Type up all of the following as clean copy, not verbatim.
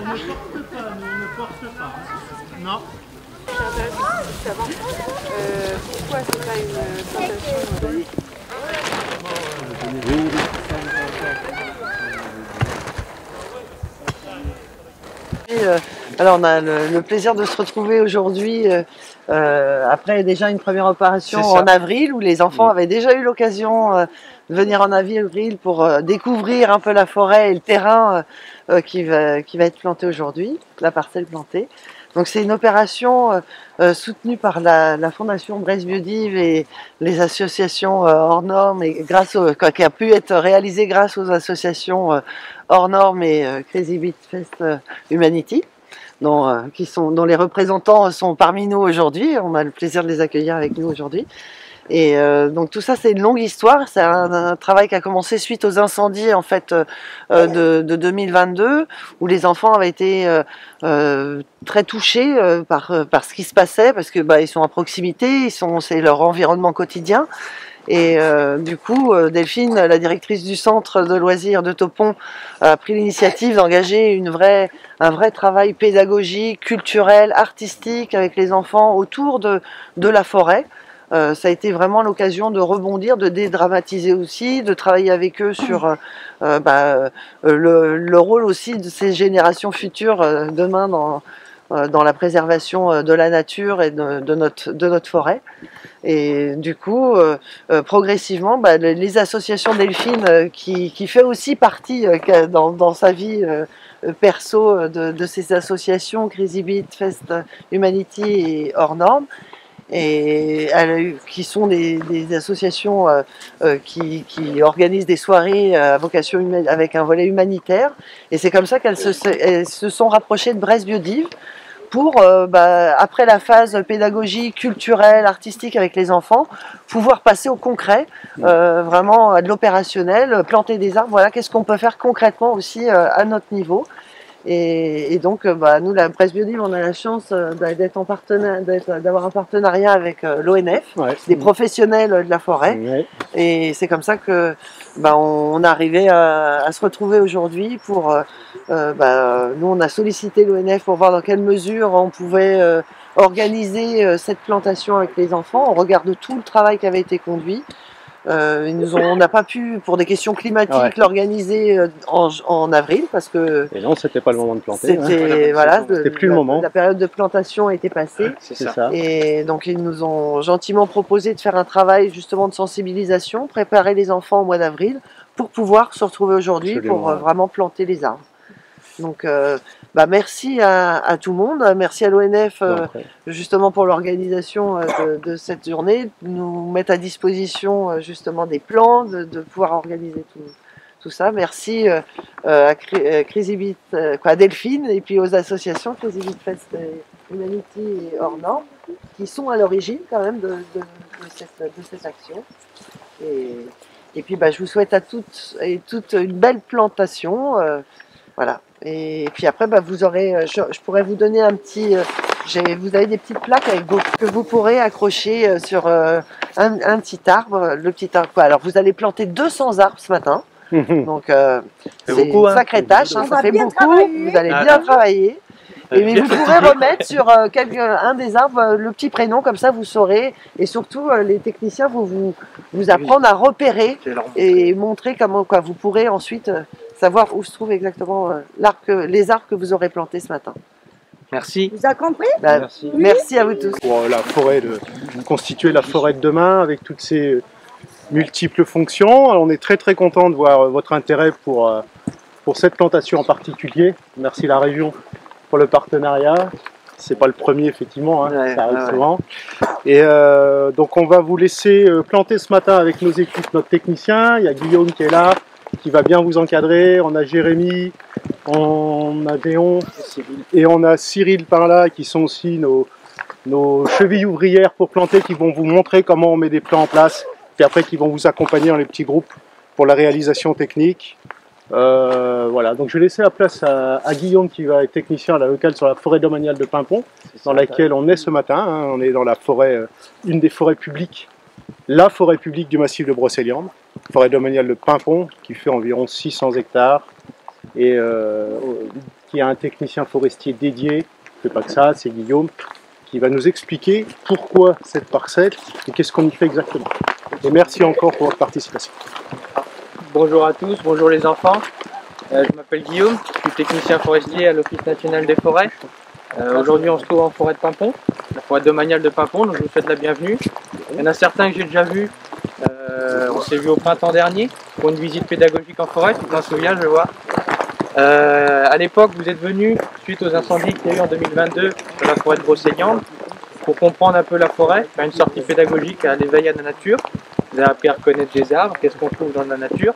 On ne porte pas, nous, on ne porte pas. Non. Pourquoi c'est pas une plantation Alors on a le plaisir de se retrouver aujourd'hui après déjà une première opération en avril où les enfants avaient déjà eu l'occasion de venir en avril pour découvrir un peu la forêt et le terrain qui va être planté aujourd'hui, la parcelle plantée. Donc c'est une opération soutenue par la Fondation Brest Biodive et les associations hors normes et qui a pu être réalisée grâce aux associations hors normes et Crazy Beat Fest Humanity. Dont les représentants sont parmi nous aujourd'hui. On a le plaisir de les accueillir avec nous aujourd'hui. Et donc tout ça, c'est une longue histoire. C'est un travail qui a commencé suite aux incendies en fait de 2022, où les enfants avaient été très touchés par ce qui se passait, parce que ils sont à proximité, c'est leur environnement quotidien. Et du coup, Delphine, la directrice du centre de loisirs de Topon, a pris l'initiative d'engager un vrai travail pédagogique, culturel, artistique avec les enfants autour de la forêt. Ça a été vraiment l'occasion de rebondir, de dédramatiser aussi, de travailler avec eux sur le rôle aussi de ces générations futures demain dans la préservation de la nature et de notre forêt. Et du coup, progressivement, les associations Delphine, qui fait aussi partie dans sa vie perso de ces associations, Crazy Beat, Fest Humanity et Hors Normes, et qui sont des associations qui organisent des soirées à vocation avec un volet humanitaire. Et c'est comme ça qu'elles se sont rapprochées de Brest Biodive pour, après la phase pédagogique, culturelle, artistique avec les enfants, pouvoir passer au concret, vraiment à de l'opérationnel, planter des arbres. Voilà, qu'est-ce qu'on peut faire concrètement aussi à notre niveau. Et donc, nous, la Brest Biodive, on a la chance d'avoir un partenariat avec l'ONF, des professionnels de la forêt. Ouais. Et c'est comme ça que on est arrivé à se retrouver aujourd'hui pour... nous, on a sollicité l'ONF pour voir dans quelle mesure on pouvait organiser cette plantation avec les enfants. On regarde tout le travail qui avait été conduit. On n'a pas pu, pour des questions climatiques, l'organiser en avril parce que. Et non, c'était pas le moment de planter. C'était plus le moment. La période de plantation était passée. C'est ça. Et donc ils nous ont gentiment proposé de faire un travail justement de sensibilisation, préparer les enfants au mois d'avril pour pouvoir se retrouver aujourd'hui pour vraiment planter les arbres. Donc merci à tout le monde, merci à l'ONF justement pour l'organisation de cette journée, nous mettre à disposition justement des plans, de pouvoir organiser tout ça. Merci à Crazy Beat, à Delphine et puis aux associations Crazy Beat Fest Humanity et Hors Normes qui sont à l'origine quand même de cette action. Et puis je vous souhaite à toutes et toutes une belle plantation. Voilà. Et puis après, vous aurez, je pourrais vous donner un petit... vous avez des petites plaques que vous pourrez accrocher sur un petit arbre. Le petit arbre, Alors, vous allez planter 200 arbres ce matin. Donc, c'est une sacrée tâche. Ça fait beaucoup. Vous allez bien travailler. Mais vous pourrez remettre sur un des arbres le petit prénom, comme ça vous saurez. Et surtout, les techniciens vous apprendre à repérer et montrer comment vous pourrez ensuite... savoir où se trouve exactement les arbres que vous aurez plantés ce matin. Merci. Vous avez compris Merci à vous tous. Pour constituer la forêt de demain avec toutes ses multiples fonctions. Alors, on est très très content de voir votre intérêt pour cette plantation en particulier. Merci la région pour le partenariat. C'est pas le premier effectivement, ça arrive souvent. Et donc on va vous laisser planter ce matin avec nos équipes, notre technicien. Il y a Guillaume qui est là, qui va bien vous encadrer, on a Jérémy, on a Déon et on a Cyril par là qui sont aussi nos chevilles ouvrières pour planter, qui vont vous montrer comment on met des plans en place et après qui vont vous accompagner dans les petits groupes pour la réalisation technique. Voilà, donc je vais laisser la place à Guillaume qui va être technicien à la locale sur la forêt domaniale de Pimpon, dans laquelle on est ce matin. On est dans la forêt, une des forêts publiques, la forêt publique du massif de Brocéliande, forêt domaniale de Pimpon qui fait environ 600 hectares et qui a un technicien forestier dédié, c'est pas que ça, c'est Guillaume, qui va nous expliquer pourquoi cette parcelle et qu'est-ce qu'on y fait exactement. Et merci encore pour votre participation. Bonjour à tous, bonjour les enfants. Je m'appelle Guillaume, je suis technicien forestier à l'Office national des forêts. Aujourd'hui on se trouve en forêt de Pimpon, la forêt domaniale de Pimpon, donc je vous souhaite la bienvenue. Il y en a certains que j'ai déjà vus, on s'est vu au printemps dernier pour une visite pédagogique en forêt, tu t'en souviens je vois. À l'époque vous êtes venus suite aux incendies qu'il y a eu en 2022 sur la forêt de Brocéliande pour comprendre un peu la forêt, faire une sortie pédagogique à l'éveil à la nature. Vous avez appris à reconnaître des arbres, qu'est-ce qu'on trouve dans la nature.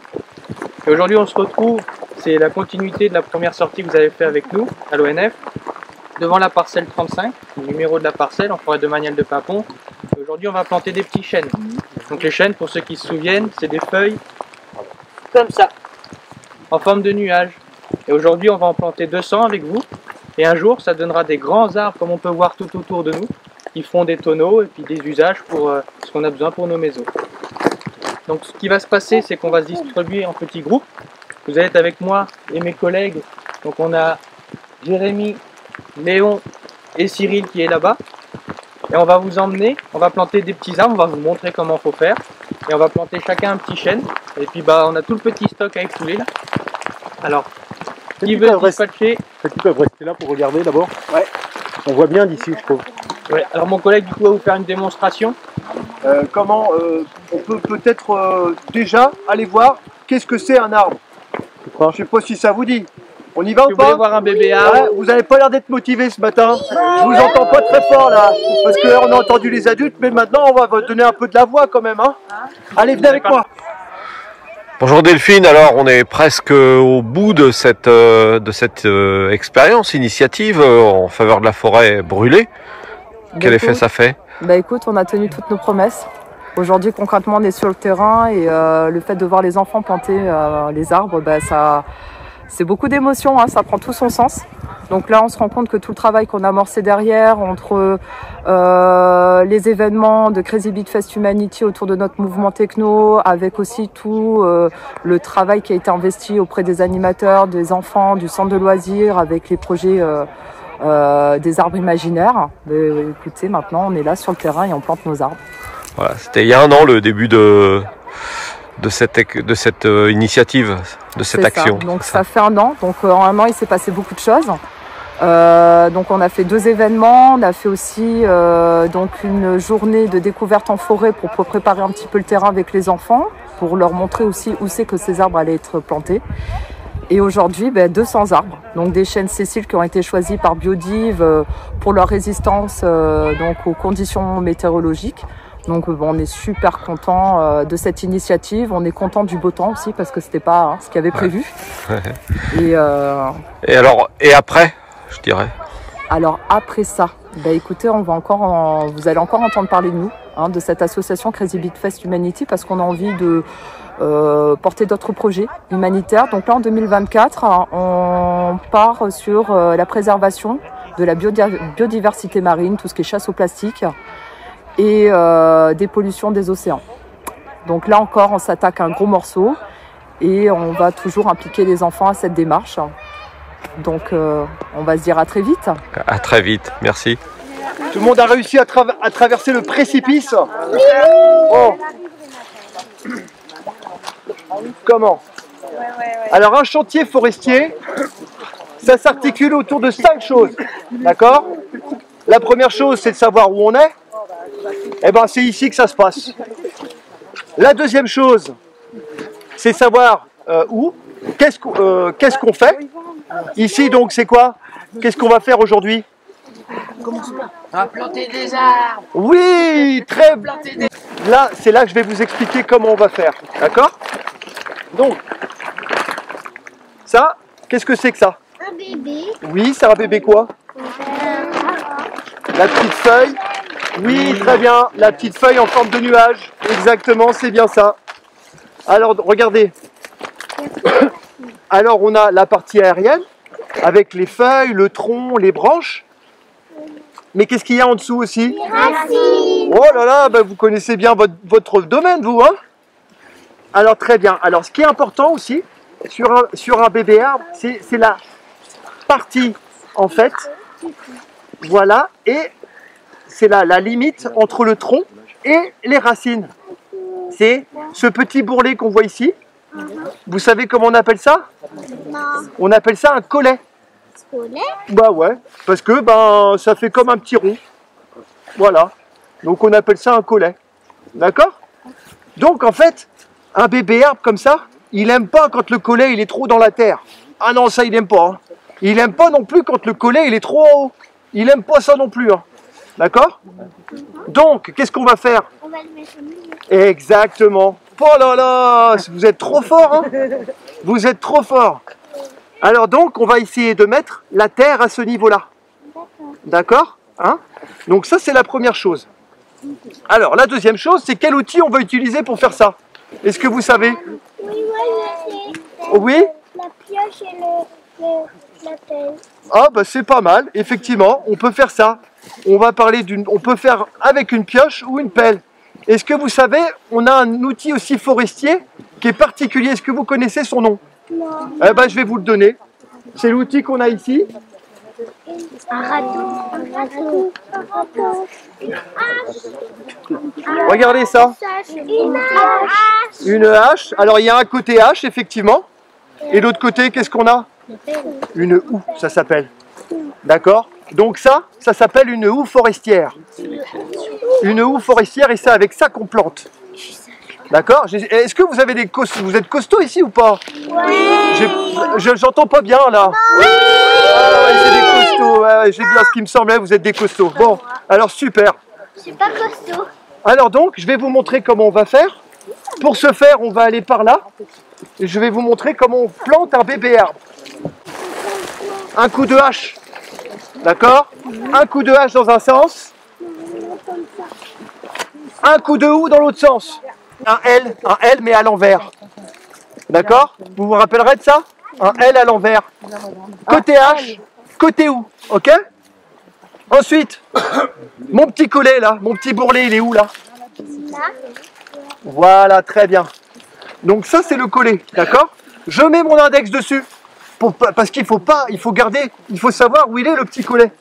Et aujourd'hui on se retrouve, c'est la continuité de la première sortie que vous avez fait avec nous à l'ONF, devant la parcelle 35, le numéro de la parcelle en forêt domaniale de Pimpon. Aujourd'hui on va planter des petits chênes. Donc les chênes, pour ceux qui se souviennent, c'est des feuilles comme ça, en forme de nuage. Et aujourd'hui on va en planter 200 avec vous. Et un jour ça donnera des grands arbres comme on peut voir tout autour de nous. Ils font des tonneaux et puis des usages pour ce qu'on a besoin pour nos maisons. Donc ce qui va se passer, c'est qu'on va se distribuer en petits groupes. Vous allez être avec moi et mes collègues. Donc on a Jérémy, Léon et Cyril qui est là-bas. Et on va vous emmener, on va planter des petits arbres, on va vous montrer comment il faut faire. Et on va planter chacun un petit chêne. Et puis bah on a tout le petit stock à écouler là. Alors, qui veut dispatcher? Ils peuvent rester là pour regarder d'abord. Ouais. On voit bien d'ici, je trouve. Ouais. Alors mon collègue du coup va vous faire une démonstration. Comment on peut peut-être déjà aller voir qu'est-ce que c'est un arbre. Je sais pas si ça vous dit. On y va ou pas? Vous voulez voir un bébé arbre? Ouais, vous n'avez pas l'air d'être motivé ce matin. Je vous entends pas très fort là. Parce qu'on a entendu les adultes, mais maintenant on va vous donner un peu de la voix quand même. Hein. Allez, venez avec moi. Bonjour Delphine, alors on est presque au bout de cette expérience, initiative en faveur de la forêt brûlée. Quel effet ça fait? Bah écoute, on a tenu toutes nos promesses. Aujourd'hui concrètement on est sur le terrain et le fait de voir les enfants planter les arbres, bah, c'est beaucoup d'émotions, hein, ça prend tout son sens. Donc là on se rend compte que tout le travail qu'on a amorcé derrière, entre les événements de Crazy Beat Fest Humanity autour de notre mouvement techno, avec aussi tout le travail qui a été investi auprès des animateurs, des enfants, du centre de loisirs, avec les projets des arbres imaginaires. Écoutez, maintenant on est là sur le terrain et on plante nos arbres. Voilà, c'était il y a un an le début de cette initiative, de cette action. Donc ça fait un an, donc en un an il s'est passé beaucoup de choses. Donc on a fait 2 événements, on a fait aussi donc une journée de découverte en forêt pour préparer un petit peu le terrain avec les enfants, pour leur montrer aussi où c'est que ces arbres allaient être plantés. Et aujourd'hui, 200 arbres, donc des chênes sessiles qui ont été choisis par Biodive pour leur résistance donc aux conditions météorologiques. Donc on est super content de cette initiative, on est content du beau temps aussi parce que c'était pas ce qu'il y avait prévu. Ouais. Et après, je dirais. Alors après ça, écoutez, vous allez encore entendre parler de nous, de cette association Crazy Beat Fest Humanity, parce qu'on a envie de porter d'autres projets humanitaires. Donc là en 2024, on part sur la préservation de la biodiversité marine, tout ce qui est chasse au plastique et des pollutions des océans. Donc là encore, on s'attaque à un gros morceau et on va toujours impliquer les enfants à cette démarche. Donc on va se dire à très vite. À très vite, merci. Tout le monde a réussi à traverser le précipice? Oui. Bon. Comment? Alors un chantier forestier, ça s'articule autour de 5 choses. D'accord? La première chose, c'est de savoir où on est. Eh ben, c'est ici que ça se passe. La deuxième chose, c'est savoir où, qu'est-ce qu'on fait. Ici, donc, c'est quoi? Qu'est-ce qu'on va faire aujourd'hui? On va planter des arbres. Oui, très bien. Là, c'est là que je vais vous expliquer comment on va faire. D'accord? Donc, ça, qu'est-ce que c'est que ça? Un bébé. Oui, c'est un bébé quoi? La petite feuille. Oui, très bien. La petite feuille en forme de nuage. Exactement, c'est bien ça. Alors, regardez. Alors, on a la partie aérienne, avec les feuilles, le tronc, les branches. Mais qu'est-ce qu'il y a en dessous aussi? Les racines. Oh là là, vous connaissez bien votre domaine, vous, hein? Alors, très bien. Alors, ce qui est important aussi, sur un bébé arbre, c'est partie, en fait, voilà, et c'est la limite entre le tronc et les racines. C'est ce petit bourrelet qu'on voit ici. Vous savez comment on appelle ça? Non. On appelle ça un collet. Collet? Bah ouais, parce que ça fait comme un petit rond. Voilà. Donc on appelle ça un collet. D'accord? Donc en fait, un bébé herbe comme ça, il aime pas quand le collet il est trop dans la terre. Ah non, ça il aime pas. Hein. Il aime pas non plus quand le collet il est trop haut. Il aime pas ça non plus. Hein. D'accord? Donc, qu'est-ce qu'on va faire? On va le mettre au milieu. Exactement. Oh là là, vous êtes trop fort, hein? Vous êtes trop fort. Alors donc, on va essayer de mettre la terre à ce niveau-là. D'accord? Hein? Donc ça, c'est la première chose. Alors, la deuxième chose, c'est quel outil on va utiliser pour faire ça? Est-ce que vous savez? Oui, oui, Oui? La pioche et la pelle. Ah bah c'est pas mal, effectivement, on peut faire ça. On peut faire avec une pioche ou une pelle. Est-ce que vous savez, on a un outil aussi forestier qui est particulier. Est-ce que vous connaissez son nom? Non. Eh ben, je vais vous le donner. C'est l'outil qu'on a ici. Un râteau. Regardez ça. Une hache. Une hache. Alors il y a un côté hache, effectivement. Et l'autre côté, qu'est-ce qu'on a? Une houe, ça s'appelle. D'accord? Donc ça s'appelle une houe forestière. Une houe forestière, et c'est avec ça qu'on plante. D'accord? Est-ce que vous avez vous êtes costaud ici ou pas? Oui. J'entends pas bien là. Oui. Ah, ouais, c'est des costauds. Ouais, j'ai bien ce qui me semblait, vous êtes des costauds. Bon, alors super. Je suis pas costaud. Alors donc, je vais vous montrer comment on va faire. Pour ce faire, on va aller par là. Et je vais vous montrer comment on plante un bébé arbre. Un coup de hache. D'accord? Un coup de hache dans un sens. Un coup de houe dans l'autre sens. Un L mais à l'envers. D'accord? Vous vous rappellerez de ça? Un L à l'envers. Côté hache, côté houe. Ok? Ensuite, mon petit collet là, mon petit bourrelet, il est où là? Voilà, très bien. Donc ça c'est le collet, d'accord? Je mets mon index dessus. Parce qu'il faut savoir où il est le petit collet.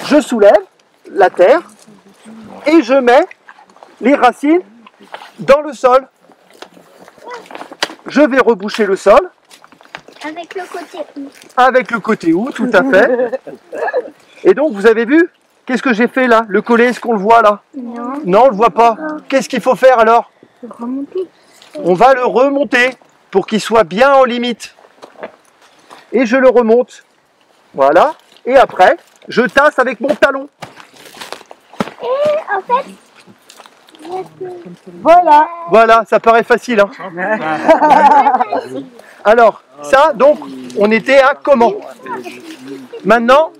Je soulève la terre et je mets les racines dans le sol. Je vais reboucher le sol. Avec le côté houe. Avec le côté houe, tout à fait. Et donc vous avez vu? Qu'est-ce que j'ai fait là? Le collet, est-ce qu'on le voit là? Non. Non, on ne le voit pas. Qu'est-ce qu'il faut faire alors? Remonter. On va le remonter pour qu'il soit bien en limite. Et je le remonte. Voilà. Et après, je tasse avec mon talon. Et en fait, voilà. Voilà, ça paraît facile. Hein. Alors, ça, donc, on était à comment? Maintenant,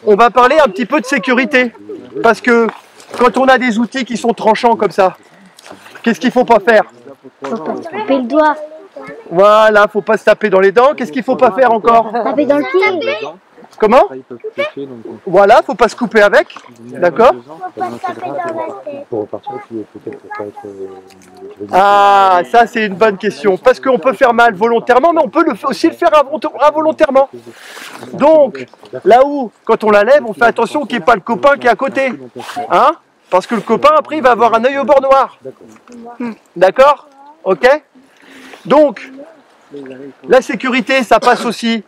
on va parler un petit peu de sécurité. Parce que quand on a des outils qui sont tranchants comme ça, qu'est-ce qu'il ne faut pas faire? taper le doigt. Voilà, faut pas se taper dans les dents. Qu'est-ce qu'il faut pas faire encore? Taper dans le pied. Comment? Voilà, faut pas se couper avec. D'accord? Faut pas se taper dans la tête. Ah, ça c'est une bonne question. Parce qu'on peut faire mal volontairement, mais on peut aussi le faire involontairement. Donc, là où, quand on la lève, on fait attention qu'il n'y ait pas le copain qui est à côté. Hein? Parce que le copain, après, il va avoir un œil au bord noir. D'accord? Ok? Donc, la sécurité, ça passe aussi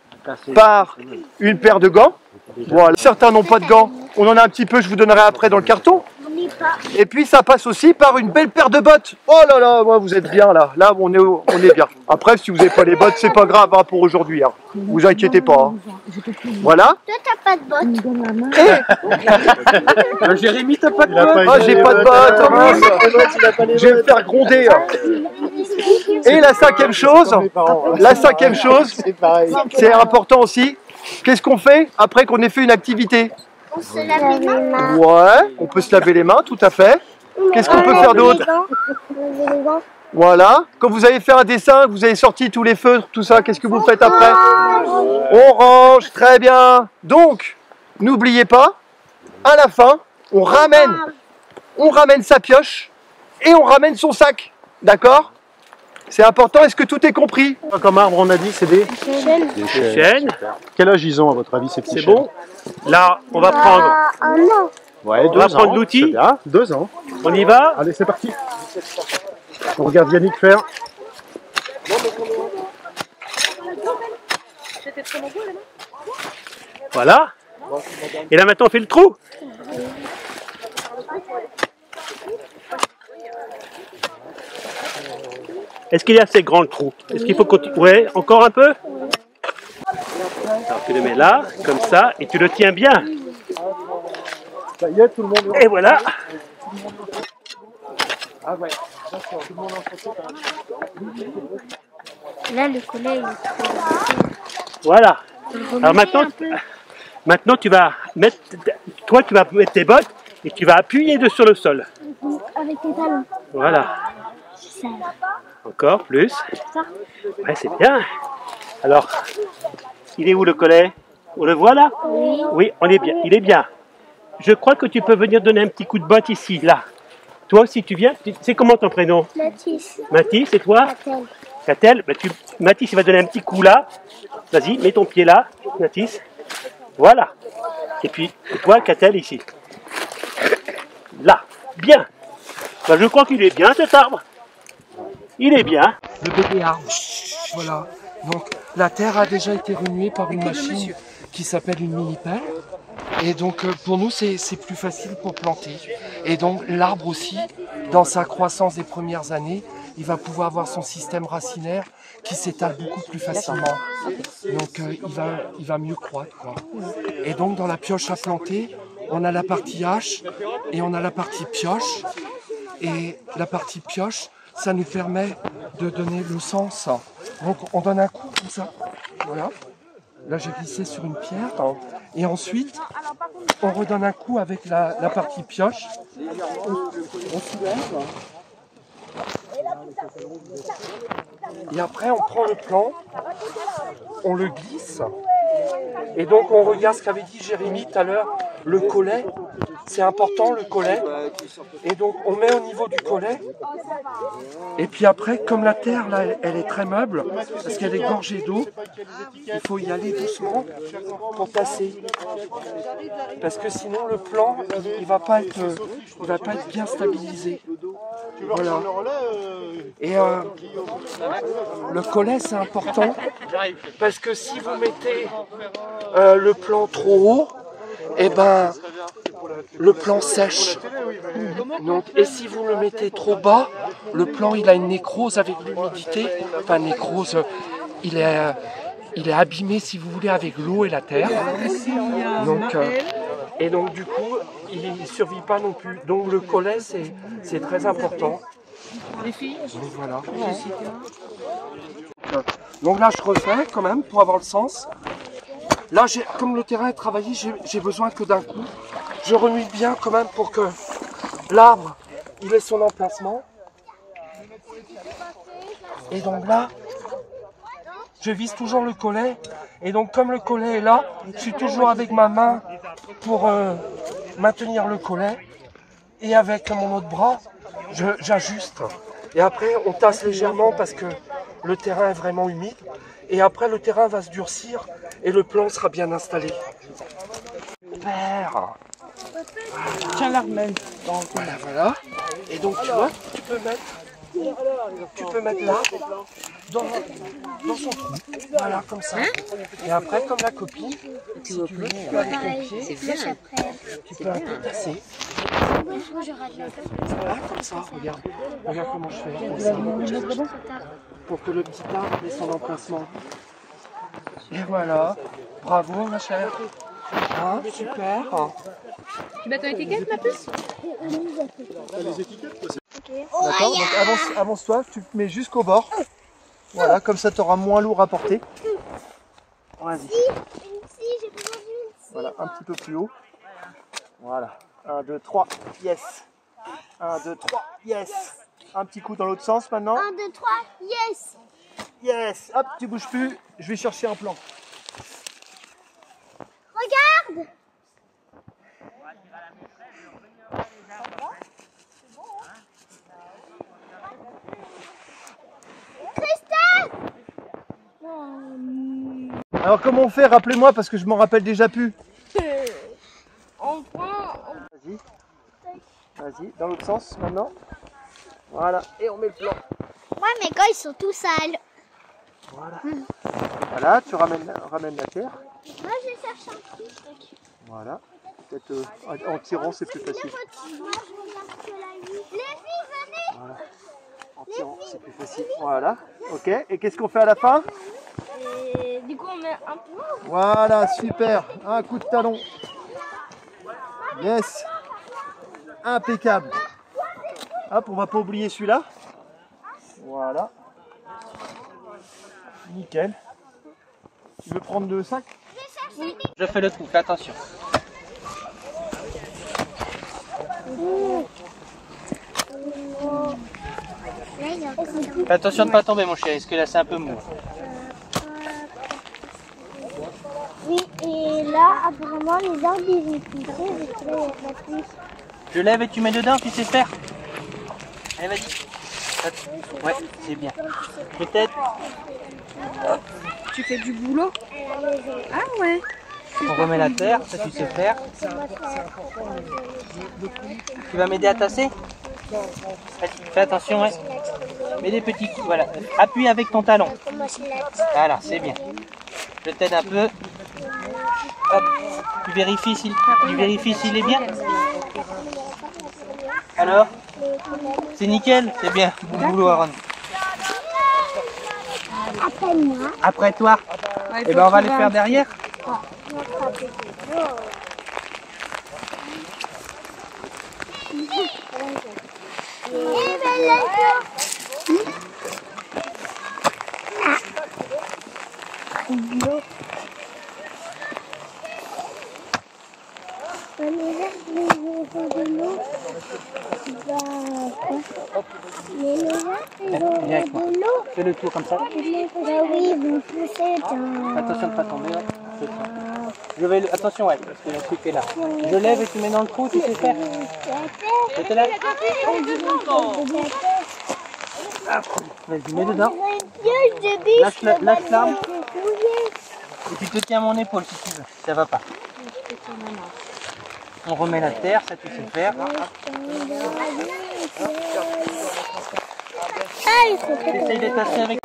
par une paire de gants. Voilà. Certains n'ont pas de gants. On en a un petit peu, je vous donnerai après dans le carton. Et puis ça passe aussi par une belle paire de bottes. Oh là là, vous êtes bien là. Là, on est bien. Après, si vous n'avez pas les bottes, c'est pas grave hein, pour aujourd'hui. Hein. Vous inquiétez pas. Hein. Voilà. Toi, t'as pas de bottes. Et... Jérémy, t'as pas de bottes? Ah, j'ai pas de bottes. Je vais me faire gronder. Et la cinquième chose, c'est important aussi. Qu'est-ce qu'on fait après qu'on ait fait une activité? On se lave les mains. Ouais, on peut se laver les mains, tout à fait. Qu'est-ce qu'on peut faire d'autre? Voilà. Quand vous avez fait un dessin, vous avez sorti tous les feutres, tout ça, qu'est-ce que vous faites après? On range, très bien. Donc, n'oubliez pas, à la fin, on ramène sa pioche et on ramène son sac. D'accord? C'est important, est-ce que tout est compris? Comme arbre, on a dit, c'est des chênes. Quel âge ils ont, à votre avis, ces petits chênes? C'est bon. Là, on va prendre. Ouais, On va prendre l'outil. 2 ans. On y va. Allez, c'est parti. On regarde Yannick faire. Voilà. Et là maintenant on fait le trou. Est-ce qu'il est assez grand le trou? Est-ce qu'il faut continuer? Ouais, encore un peu. Alors tu le mets là, comme ça, et tu le tiens bien. Ça y est, tout le monde. Et voilà. Ah ouais. Là, le collet, il est trop... Voilà. Alors maintenant tu vas mettre, tu vas mettre tes bottes et tu vas appuyer sur le sol. Avec tes talons. Voilà. Ça. Encore plus. Ça. Ouais, c'est bien. Alors, il est où le collet? On le voit là? Oui. Oui, on est bien. Il est bien. Je crois que tu peux venir donner un petit coup de botte ici, là. Toi aussi, tu viens. C'est comment ton prénom? Mathis. Mathis, c'est toi? Catel. Catel, bah Mathis, il va donner un petit coup là. Vas-y, mets ton pied là, Mathis. Voilà. Et puis, toi, Catel, ici. Là. Bien. Bah, je crois qu'il est bien, cet arbre. Il est bien. Le bébé arbre. Voilà. Donc, la terre a déjà été remuée par une machine qui s'appelle une mini-pelle. Et donc, pour nous, c'est plus facile pour planter. Et donc, l'arbre aussi, dans sa croissance des premières années, il va pouvoir avoir son système racinaire qui s'étale beaucoup plus facilement. Donc il va mieux croître, quoi. Et donc dans la pioche à planter, on a la partie hache et on a la partie pioche. Et la partie pioche, ça nous permet de donner le sens. Donc on donne un coup comme ça. Voilà. Là j'ai glissé sur une pierre. Et ensuite, on redonne un coup avec la partie pioche. On soulève. Et après, on prend le plan, on le glisse, et donc on regarde ce qu'avait dit Jérémy tout à l'heure, le collet, c'est important le collet, et donc on met au niveau du collet, et puis après, comme la terre là, elle est très meuble, parce qu'elle est gorgée d'eau, il faut y aller doucement pour tasser, parce que sinon le plan, il va pas être bien stabilisé. Voilà. Et le collet c'est important parce que si vous mettez le plan trop haut, et ben le plan sèche. Donc, et si vous le mettez trop bas, le plan il a une nécrose avec l'humidité. Enfin nécrose, il est abîmé si vous voulez avec l'eau et la terre. Donc, et donc du coup il ne survit pas non plus. Donc le collet c'est très important. Les filles. Donc voilà. Donc là je refais quand même pour avoir le sens. Là comme le terrain est travaillé, j'ai besoin que d'un coup. Je remue bien quand même pour que l'arbre il ait son emplacement. Et donc là, je vise toujours le collet. Et donc comme le collet est là, je suis toujours avec ma main pour maintenir le collet. Et avec mon autre bras, j'ajuste. Et après, on tasse légèrement parce que le terrain est vraiment humide. Et après, le terrain va se durcir et le plan sera bien installé. Super. Tiens la remède. Voilà, voilà. Et donc, tu vois, tu peux mettre là, dans son trou. Voilà, comme ça. Et après, comme la copine, si tu veux, tu peux avec ton pied, tu peux un peu tasser. Voilà, comme ça, regarde. Regarde comment je fais. Comme ça. Pour que le petit arbre ait son emplacement. Et voilà. Bravo, ma chère. Hein, super. Tu mets ton étiquette, ma puce? D'accord, donc avance-toi, tu te mets jusqu'au bord. Voilà, comme ça tu auras moins lourd à porter. Vas-y. Voilà, un petit peu plus haut. Voilà. 1, 2, 3, yes. 1, 2, 3, yes. Un petit coup dans l'autre sens maintenant. 1, 2, 3, yes. Yes. Hop, tu bouges plus. Je vais chercher un plan. Regarde. Alors comment on fait? Rappelez-moi parce que je m'en rappelle déjà plus. On prend... Vas-y. Vas-y, dans l'autre sens maintenant. Voilà, et on met le plan. Ouais, mais quand ils sont tout sales. Voilà. Voilà, tu ramènes la terre. Moi, je vais chercher un petit truc. Voilà. Peut-être en tirant, c'est plus facile. Moi, je regarde que la nuit. Les filles, venez! Voilà. En tirant, c'est plus facile. Voilà. Ok. Et qu'est-ce qu'on fait à la fin? Et du coup, on met un peu. Voilà, super. Un coup de talon. Yes. Impeccable. Hop, on va pas oublier celui-là. Voilà. Nickel. Tu veux prendre le sac? Je fais le trou, fais attention. Fais attention de ne pas tomber mon chéri, parce que là c'est un peu mou. Oui, et là, apparemment, les arbres, ils vont pousser avec la pluie. Je lève et tu mets dedans, tu sais faire. Allez, vas-y. Ouais, c'est bien. Peut-être. Tu fais du boulot? Ah ouais. On remet la terre, ça tu sais faire. Tu vas m'aider à tasser? Vas-y, fais attention, ouais. Mets des petits coups, voilà. Appuie avec ton talon. Voilà, c'est bien. Je t'aide un peu. Hop. Tu vérifies s'il est bien? Alors? C'est nickel? C'est bien. Bon boulot, Aaron. Après moi. Après toi? Et ben on va les faire derrière. Viens avec moi. Fais le tour comme ça. Oui, ils vont pousser dans... Attention de ne pas tomber. Ouais. Je vais attention, ouais, parce que le truc est là. Je lève et tu mets dans le trou, tu sais faire. C'était là. Vas-y, mets dedans. Lâche l'arme. Et tu te tiens à mon épaule si tu veux. Ça va pas. On remet la terre, ça tu sais faire. Essaye d'étasser avec.